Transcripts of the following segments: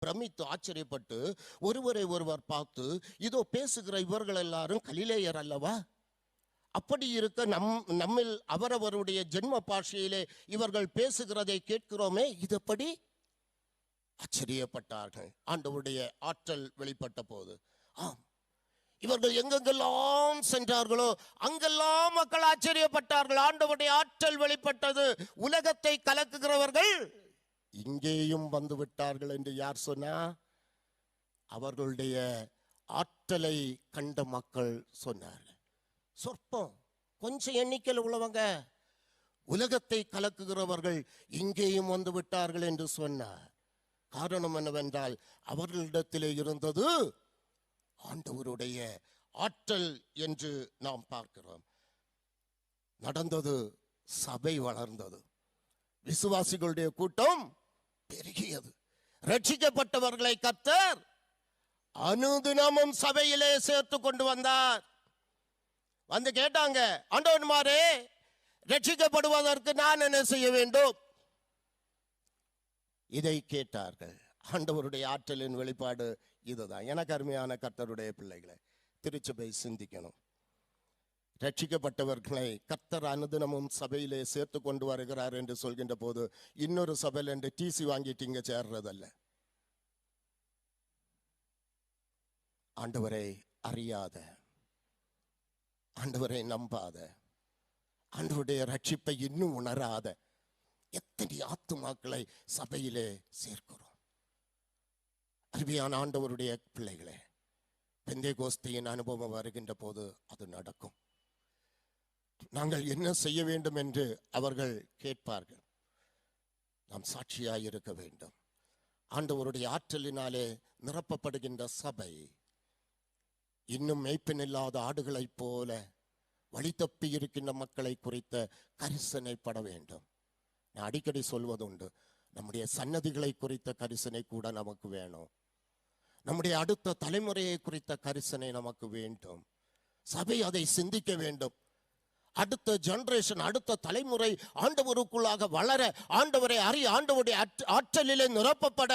பிரமித்து ஆச்சரியப்பட்டு ஒருவரை ஒருவர் பார்த்து, இதோ பேசுகிற இவர்கள் எல்லாரும் கலிலேயர் அல்லவா? அப்படி இருக்க நம்மில் அவரவருடைய ஜென்ம பாஷையிலே இவர்கள் பேசுகிறதை கேட்கிறோமே, இதப்படி ஆச்சரியப்பட்டார்கள். ஆண்டவருடைய ஆற்றல் வெளிப்பட்ட போது, ஆம், இவர்கள் எங்கெங்கெல்லாம் சென்றார்களோ அங்கெல்லாம் மக்கள் ஆச்சரியப்பட்டார்கள். ஆண்டவருடைய ஆற்றல் வெளிப்பட்டது. உலகத்தை கலக்குகிறவர்கள் இங்கேயும் வந்து விட்டார்கள் என்று யார் சொன்னா? அவர்களுடைய ஆற்றலை கண்ட மக்கள் சொன்னார்கள். சொற்பம், கொஞ்சம் எண்ணிக்கையில் உள்ளவங்க உலகத்தை கலக்குகிறவர்கள் இங்கேயும் வந்து விட்டார்கள் என்று சொன்னார். காரணம் என்னவென்றால் அவர்களிடத்திலே இருந்தது ஆண்டவருடைய ஆற்றல் என்று நாம் பார்க்கிறோம். நடந்தது, சபை வளர்ந்தது, விசுவாசிகளுடைய கூட்டம் பெருகியது. ரட்சிக்கப்பட்டவர்களை கர்த்தர் அனுதினமும் சபையிலே சேர்த்து கொண்டு வந்தார். வந்து கேட்டாங்க, ஆண்டவன்மாரே, ரட்சிக்கப்படுவதற்கு நான் என்ன செய்ய வேண்டும்? இதை கேட்டார்கள். ஆண்டவருடைய ஆற்றலின் வெளிப்பாடு இதுதான். எனக்கு அருமையான கர்த்தருடைய பிள்ளைகளை, திருச்சபை சிந்திக்கணும். ரட்சிக்கப்பட்டவர்களை கர்த்தர் அனுதினமும் சபையிலே சேர்த்து கொண்டு வருகிறார் என்று சொல்கின்ற போது, இன்னொரு சபையில் என்று டிசி வாங்கிட்டு இங்க சேர்றதல்ல. ஆண்டவரை அறியாத, ஆண்டவரை நம்பாத, ஆண்டவருடைய ரட்சிப்பை இன்னும் உணராத எத்தனை ஆத்துமாக்களை சபையிலே சேர்க்கிறோம். அருமையான ஆண்டவருடைய பிள்ளைகளே, பெந்தேகோஸ்தையின் அனுபவம் வருகின்ற போது அது நடக்கும். நாங்கள் என்ன செய்ய வேண்டும் என்று அவர்கள் கேட்பார்கள். நாம் சாட்சியாய் இருக்க வேண்டும். ஆண்டவருடைய ஆற்றலினாலே நிரப்பப்படுகின்ற சபை இன்னும் மேய்ப்பனில்லாத ஆடுகளைப் போல வழி தப்பி இருக்கின்ற மக்களை குறித்த கரிசனைப்பட வேண்டும். நான் அடிக்கடி சொல்வதுண்டு, நம்முடைய சன்னதிகளை குறித்த கரிசனை கூட நமக்கு வேணும். நம்முடைய அடுத்த தலைமுறையை குறித்த கரிசனை நமக்கு வேண்டும். சபை அதை சிந்திக்க வேண்டும். அடுத்த ஜெனரேஷன், அடுத்த தலைமுறை ஆண்டவருக்குள்ளாக வளர, ஆண்டவரை அறிய, ஆண்டவருடைய ஆற்றலிலே நிரப்பப்பட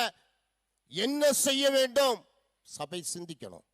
என்ன செய்ய வேண்டும்? சபை சிந்திக்கணும்.